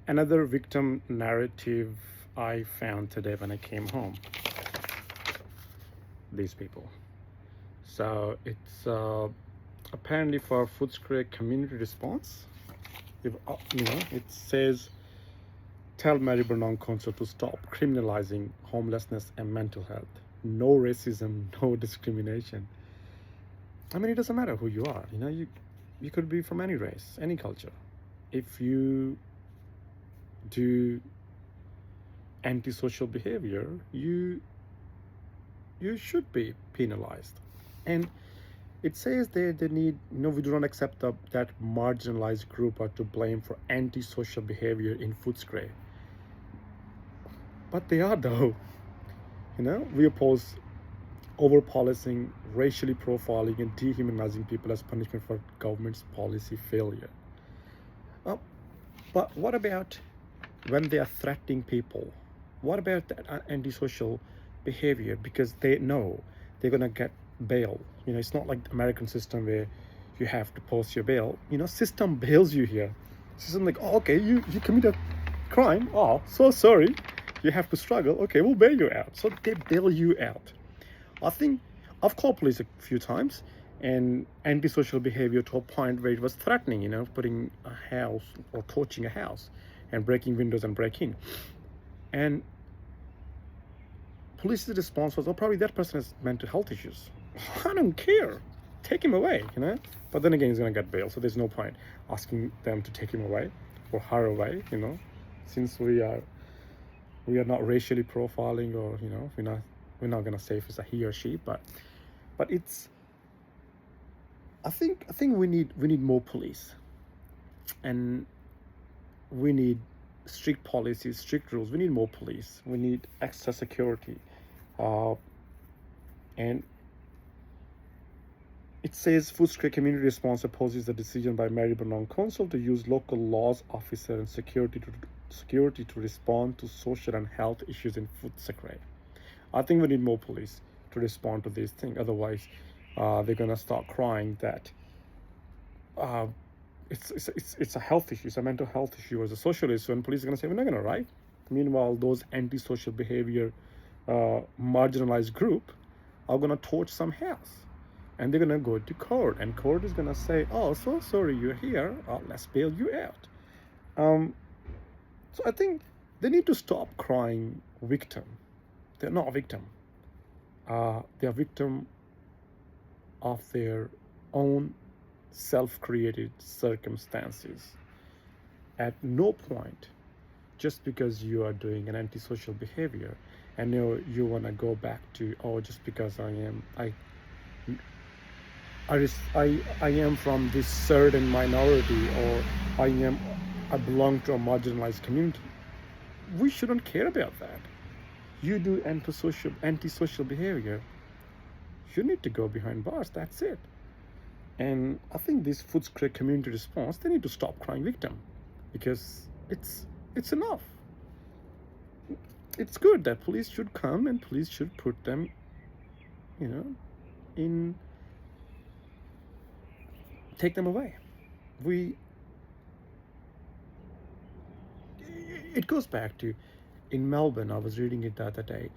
Another victim narrative I found today when I came home. These people. So it's apparently for Footscray community response. It says tell Maribyrnong Council to stop criminalizing homelessness and mental health. No racism, no discrimination. I mean, it doesn't matter who you are. You could be from any race, any culture. If you do antisocial behavior, you should be penalized. And it says they need, we do not accept that marginalized group are to blame for antisocial behavior in Footscray. But they are, though. We oppose over policing, racially profiling, and dehumanizing people as punishment for government's policy failure. Uh, but what about when they are threatening people? What about that antisocial behavior? Because they know they're gonna get bail. It's not like the American system where you have to post your bail. System bails you here. System like, oh, okay, you commit a crime. Oh, so sorry. You have to struggle. Okay, we'll bail you out. So they bail you out. I think I've called police a few times and antisocial behavior to a point where it was threatening, putting a house or torching a house and breaking windows and breaking. And police's response was, oh, probably that person has mental health issues. I don't care. Take him away, But then again, he's going to get bail, so there's no point asking them to take him away or her away, since we are not racially profiling, or we're not going to say if it's a he or she, but it's, I think we need more police, and we need strict policies, strict rules. We need more police. We need extra security, and it says Footscray Community Response opposes the decision by Maribyrnong Council to use local laws officer and security to respond to social and health issues in Footscray. I think we need more police to respond to these things. Otherwise, they're gonna start crying that it's a health issue, it's a mental health issue, as a social issue, and police are gonna say we're not gonna write. Meanwhile, those antisocial behavior, marginalized group are gonna torch some house. And they're gonna go to court, and court is gonna say, "Oh, so sorry, you're here. Let's bail you out." So I think they need to stop crying victim. They're not a victim. They are victim of their own self-created circumstances. At no point, just because you are doing an antisocial behavior, and you wanna go back to, oh, just because I am from this certain minority, or I belong to a marginalized community. We shouldn't care about that. You do antisocial behavior, you need to go behind bars. That's it. And I think this Footscray community response, they need to stop crying victim, because it's enough. It's good that police should come, and police should put them, in, take them away. It goes back to, in Melbourne, I was reading it the other day,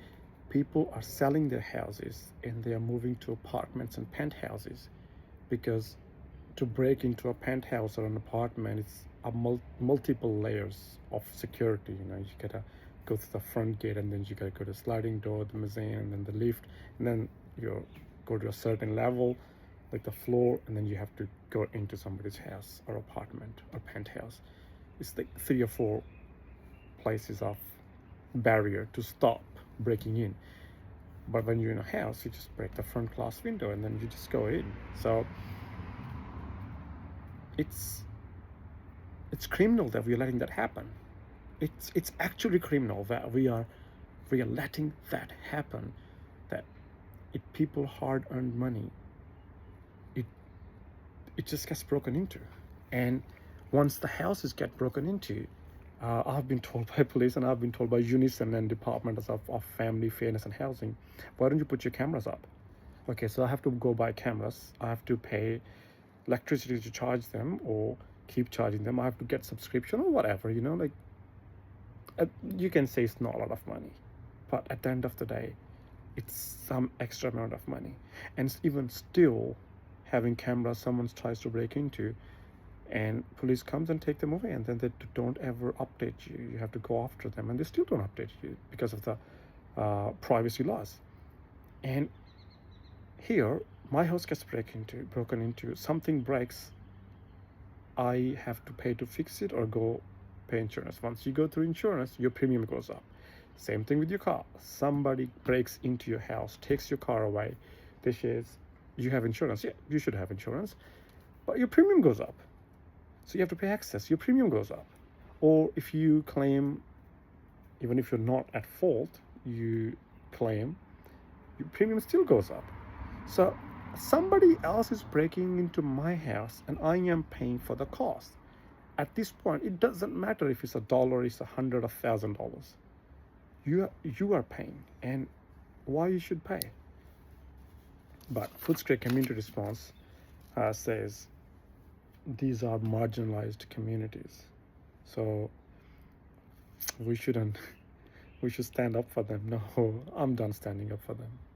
people are selling their houses and they are moving to apartments and penthouses, because to break into a penthouse or an apartment, it's a multiple layers of security. You gotta go through the front gate, and then you gotta go to the sliding door, the mezzanine, and then the lift, and then you go to a certain level, like the floor, and then you have to go into somebody's house or apartment or penthouse. It's like 3 or 4 places of barrier to stop breaking in. But when you're in a house, you just break the front glass window and then you just go in. So it's criminal that we're letting that happen. It's actually criminal that we are letting that happen. That people hard-earned money, it just gets broken into. And once the houses get broken into, I've been told by police, and I've been told by Unison and departments of family, fairness and housing, why don't you put your cameras up? Okay, so I have to go buy cameras. I have to pay electricity to charge them, or keep charging them. I have to get subscription or whatever, like You can say it's not a lot of money, but at the end of the day, it's some extra amount of money. And even still, having cameras, someone tries to break into, and police comes and take them away, and then they don't ever update you. You have to go after them, and they still don't update you because of the privacy laws. And here, my house gets broken into, something breaks, I have to pay to fix it or go pay insurance. Once you go through insurance, your premium goes up. Same thing with your car. Somebody breaks into your house, takes your car away. They says, you have insurance. Yeah, you should have insurance, but your premium goes up. So you have to pay excess. Your premium goes up. Or if you claim, even if you're not at fault, you claim, your premium still goes up. So somebody else is breaking into my house and I am paying for the cost. At this point, it doesn't matter if it's $1, it's $100, $1,000. You are paying, and why you should pay? But Footscray Community Response says these are marginalized communities, so we shouldn't. We should stand up for them. No, I'm done standing up for them.